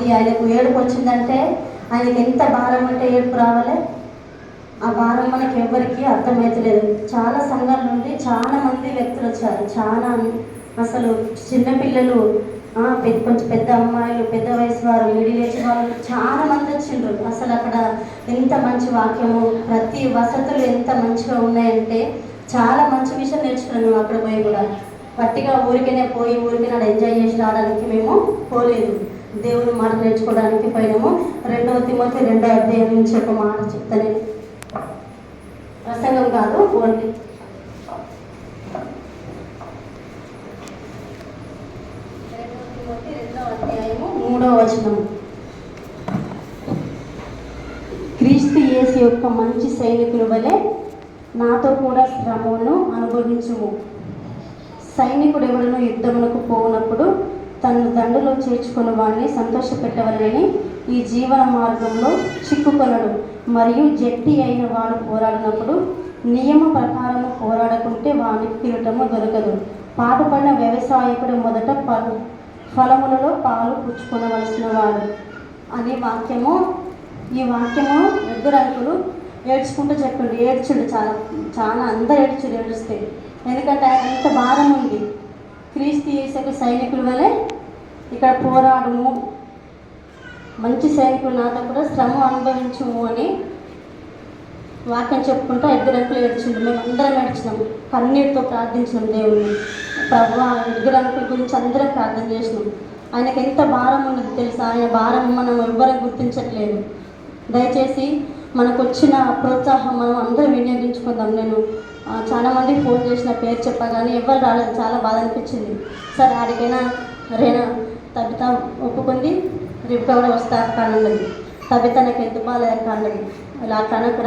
అది ఆయనకు ఏడుపు వచ్చిందంటే ఆయనకి ఎంత భారం అంటే ఏడుపు రావాలి. ఆ భారం మనకి ఎవరికి అర్థమవుతలేదు. చాలా సంఘాల నుండి చాలా మంది వ్యక్తులు వచ్చారు. చాలా అసలు చిన్నపిల్లలు, కొంచెం పెద్ద అమ్మాయిలు, పెద్ద వయసు వారు, మిడిల్ ఏజ్ వాళ్ళు చాలా మంది వచ్చిండ్రు. అసలు అక్కడ ఎంత మంచి వాక్యము, ప్రతి వసతులు ఎంత మంచిగా ఉన్నాయంటే చాలా మంచి విషయం నేర్చుకున్నాను. మేము అక్కడ పోయి కూడా గట్టిగా ఊరికనే పోయి ఊరికినాడు ఎంజాయ్ చేసి రావడానికి మేము పోలేదు. దేవుని మాట నేర్చుకోవడానికి పోయినాము. 2 తిమోతి 2వ అధ్యాయం నుంచి ఒక మాట చెప్తాను. ప్రసంగం కాదు, ఓన్లీ 2 తిమోతి 2వ అధ్యాయము 3వ వచనం. క్రీస్తు యేసు యొక్క మంచి సైనికుల వలె నాతో కూడా శ్రమను అనుభవించుము. సైనికుడు ఎవరైనా యుద్ధమునకు పోనప్పుడు తను దండులో చేర్చుకున్న వాడిని సంతోషపెట్టవలని ఈ జీవన మార్గంలో చిక్కుకొనడు. మరియు జట్టి అయిన వాడు పోరాడినప్పుడు నియమ ప్రకారము పోరాడకుంటే వానికి కిరీటము దొరకదు. పాటుపడిన వ్యవసాయకుడు మొదట ఫలములలో పాలు పుచ్చుకొనవలసిన వాడు అనే వాక్యము. ఈ వాక్యము ఎద్దురంకులు ఏడ్చుకుంటూ చెప్పిండు. ఏడ్చుండు, చాలా అందరూ ఏడుస్తే, ఎందుకంటే ఆయన ఎంత భారం ఉంది. క్రీస్తు యేసు సైనికుల వలె ఇక్కడ పోరాడము, మంచి సైనికులు నాతో కూడా శ్రమ అనుభవించుము అని వాక్యం చెప్పుకుంటూ ఎద్దురంకులు ఏడ్చిండు. మేము అందరం ఏడ్చినాము, కన్నీటితో ప్రార్థించినాం దేవుని. ప్రభువా, ఎద్దురంకుల గురించి అందరం ప్రార్థన చేసినాం. ఆయనకి ఎంత భారం ఉన్నది తెలుసా? ఆయన భారం మనం ఎవ్వరం గుర్తించట్లేదు. దయచేసి మనకు వచ్చిన ప్రోత్సాహం మనం అందరం వినియోగించుకుందాం. నేను చాలామంది ఫోన్ చేసిన పేరు చెప్పగానే ఎవరు రాలేదు, చాలా బాధ అనిపించింది. సరే ఆడికైనా రేనా తబిత ఒప్పుకుంది, రిబ్కా కూడా వస్తా అన్నది. తబిత నాకు ఎంత బాగాలేదు అన్నది. ఇలా తనకు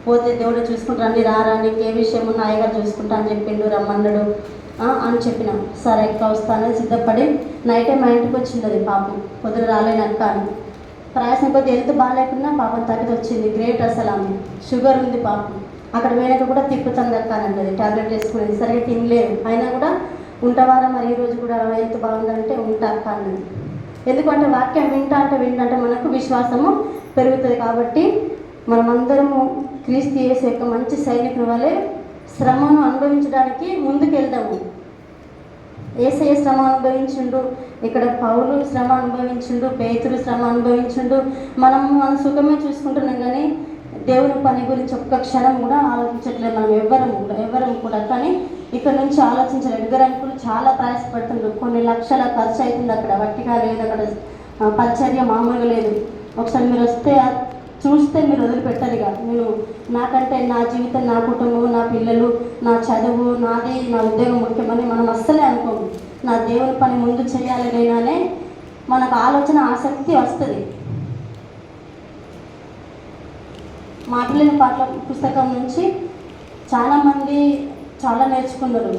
పోతే దేవుడు చూసుకుంటాను, రారా నీకు ఏ విషయం ఉన్నా అయ్యగారు చూసుకుంటా అని చెప్పిండు, రమ్మన్నాడు అని చెప్పినాం. సరే ఎక్క వస్తానని సిద్ధపడి నైటే మా ఇంటికి వచ్చింది. అది పాపం పొద్దున రాలేనక్క అని ప్రయాసం కొద్ది హెల్త్ బాగాలేకున్నా పాపం తగ్గితే వచ్చింది. గ్రేట్ అసలు. ఆమె షుగర్ ఉంది పాపం. అక్కడ వేయక కూడా తిప్పుతుంది అక్క అని అంటది. టాబ్లెట్ వేసుకునేది, సరిగ్గా తినలేదు. అయినా కూడా ఉంటావారా మరి ఈ రోజు కూడా హెల్త్ బాగుందంటే ఉంటా అక్క అన్నది. ఎందుకంటే వాక్యం వింటే మనకు విశ్వాసము పెరుగుతుంది. కాబట్టి మనమందరము క్రీస్తు యేసు యొక్క మంచి సైనికుల వలె శ్రమను అనుభవించడానికి ముందుకెళ్దాము. యేసయ్య శ్రమ అనుభవించుండు, ఇక్కడ పౌలు శ్రమ అనుభవించుండు, పేతురు శ్రమ అనుభవించుండు. మన సుఖమే చూసుకుంటున్నాం కానీ దేవుని పని గురించి ఒక్క క్షణం కూడా ఆలోచించట్లేదు మనం ఎవ్వరం కూడా. కానీ ఇక్కడ నుంచి ఆలోచించాలి. ఎదురంకులు చాలా ప్రయాసపడుతుండ్రు. కొన్ని లక్షల ఖర్చు అవుతుంది అక్కడ. వట్టిగా లేదు అక్కడ, పరిచర్య మామూలుగా లేదు. ఒకసారి మీరు వస్తే చూస్తే మీరు వదిలిపెట్టరుగా. నేను నాకంటే నా జీవితం, నా కుటుంబం, నా పిల్లలు, నా చదువు, నాది, నా ఉద్యోగం ముఖ్యమని మనం అస్సలే అనుకోము. నా దేవుని పని ముందు చేయాలి నేననే మనకు ఆలోచన, ఆసక్తి వస్తుంది. మాటలేని పాటల పుస్తకం నుంచి చాలామంది చాలా నేర్చుకున్నారు.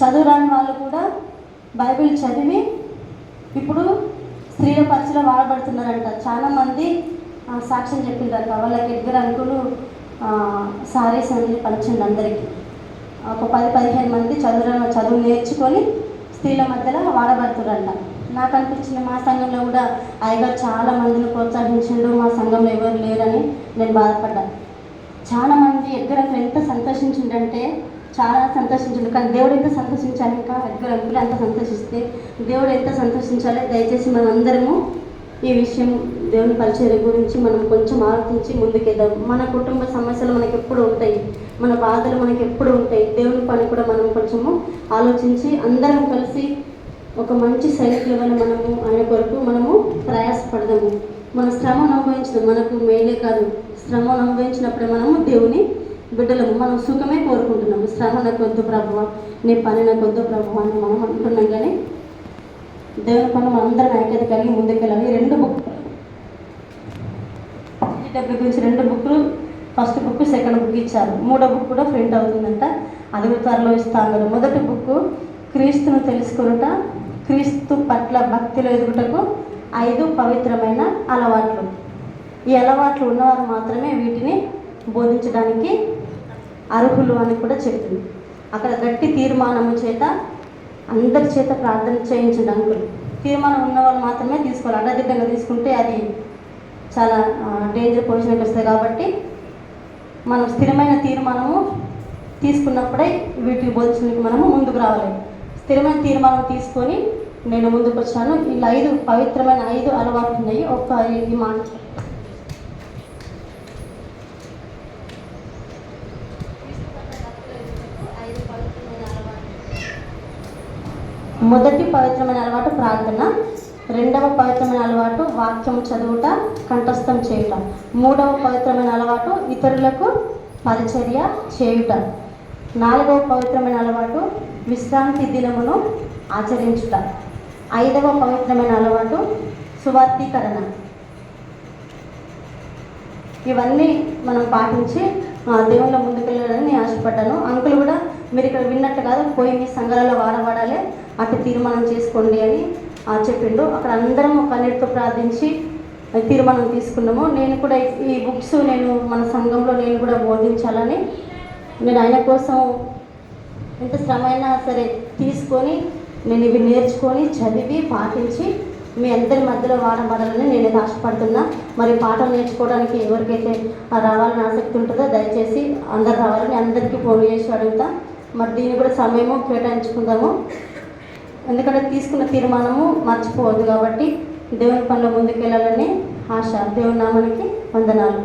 చదువు రాని వాళ్ళు కూడా బైబిల్ చదివి ఇప్పుడు స్త్రీల పరిచయలో వాడబడుతున్నారంట. చాలామంది సాక్ష్యం చెప్పింటారు. వాళ్ళకి ఇద్దరు అంకులు సారీస్ అనేది పంచండి అందరికీ. ఒక 10-15 మంది చదువు నేర్చుకొని స్త్రీల మధ్యలో వాడబడుతున్నారంట. నాకు అనిపించింది మా సంఘంలో కూడా అయ్యగారు చాలా మందిని ప్రోత్సహించిండు, మా సంఘంలో ఎవరు లేరని నేను బాధపడ్డాను. చాలామంది ఎగ్గరంకులు ఎంత సంతోషించిండంటే చాలా సంతోషించిండు. కానీ దేవుడు ఎంత సంతోషించాలి, ఇంకా ఎగ్గరంకులు ఎంత సంతోషిస్తే దేవుడు ఎంత సంతోషించాలి. దయచేసి మనం అందరము ఈ విషయం దేవుని పరిచర్య గురించి మనం కొంచెం ఆలోచించి ముందుకేద్దాం. మన కుటుంబ సమస్యలు మనకి ఎప్పుడు ఉంటాయి, మన బాధలు మనకి ఎప్పుడు ఉంటాయి. దేవుని పని కూడా మనం కొంచెము ఆలోచించి అందరం కలిసి ఒక మంచి సైనికుల వల్ల మనము ఆయన కొరకు మనము ప్రయాసపడదాము. మన శ్రమను అనుభవించడం మనకు మేలే కాదు. శ్రమను అనుభవించినప్పుడే మనము దేవుని బిడ్డలము. మనం సుఖమే కోరుకుంటున్నాము. శ్రమ నాకు వద్దు ప్రభువ, నీ పని నాకు వద్దు ప్రభువ అని మనం అంటున్నాం. కానీ దేవుని పని మనం అందరం ఐక్యత కలిగి ముందుకెళ్ళాలి. 2 బుక్లు డబ్బుల గురించి 2 బుక్లు, ఫస్ట్ బుక్, సెకండ్ బుక్ ఇచ్చారు. 3వ బుక్ కూడా ప్రింట్ అవుతుందంట. అది కూడా త్వరలో ఇస్తాను. మొదటి బుక్ క్రీస్తును తెలుసుకొనుట, క్రీస్తు పట్ల భక్తిలో ఎదుగుటకు 5 పవిత్రమైన అలవాట్లు. ఈ అలవాట్లు ఉన్నవారు మాత్రమే వీటిని బోధించడానికి అర్హులు అని కూడా చెప్పింది. అక్కడ గట్టి తీర్మానము చేత అందరి చేత ప్రార్థన చేయించండి అంకులు. తీర్మానం ఉన్న వాళ్ళు మాత్రమే తీసుకోవాలి. అడ్డదిడ్డంగా తీసుకుంటే అది చాలా డేంజర్ పొజిషన్కి వస్తుంది. కాబట్టి మనం స్థిరమైన తీర్మానము తీసుకున్నప్పుడే వీటికి బోధించడానికి మనము ముందుకు రావాలి. స్థిరమైన తీర్మానం తీసుకొని నేను ముందుకు వచ్చాను. ఇలా 5 పవిత్రమైన 5 అలవాట్లు ఉన్నాయి. ఈ మాట మొదటి పవిత్రమైన అలవాటు ప్రార్థన, రెండవ పవిత్రమైన అలవాటు వాక్యం చదువుట, కంఠస్థం చేయుట, మూడవ పవిత్రమైన అలవాటు ఇతరులకు పరిచర్య చేయుట, నాలుగవ పవిత్రమైన అలవాటు విశ్రాంతి దినమును ఆచరించుట, ఐదవ పవిత్రమైన అలవాటు సువార్తీకరణ. ఇవన్నీ మనం పాటించి దేవుళ్ళ ముందుకెళ్ళాలని నేను ఆశపడ్డాను. అంకుల్ కూడా మీరు ఇక్కడ విన్నట్టు కాదు, పోయి మీ సంఘాలలో వాడబడాలి, అటు తీర్మానం చేసుకోండి అని చెప్పిండు. అక్కడ అందరం కన్నీటితో ప్రార్థించి తీర్మానం తీసుకున్నాము. నేను కూడా ఈ బుక్స్ నేను మన సంఘంలో నేను కూడా బోధించాలని, నేను ఆయన కోసం ఎంత శ్రమ అయినా సరే తీసుకొని నేను ఇవి నేర్చుకొని చదివి పాటించి మీ అందరి మధ్యలో వాడబడాలని నేను ఆశపడుతున్నా. మరి పాఠం నేర్చుకోవడానికి ఎవరికైతే రావాలని ఆసక్తి ఉంటుందో దయచేసి అందరు రావాలని అందరికీ ఫోన్ చేసి అడుగుతా. మరి దీన్ని కూడా సమయము కేటాయించుకుందాము. ఎందుకంటే తీసుకున్న తీర్మానము మర్చిపోవద్దు. కాబట్టి దేవుని పనిలో ముందుకెళ్ళాలని ఆశ. దేవుని నామానికి వందనాలు.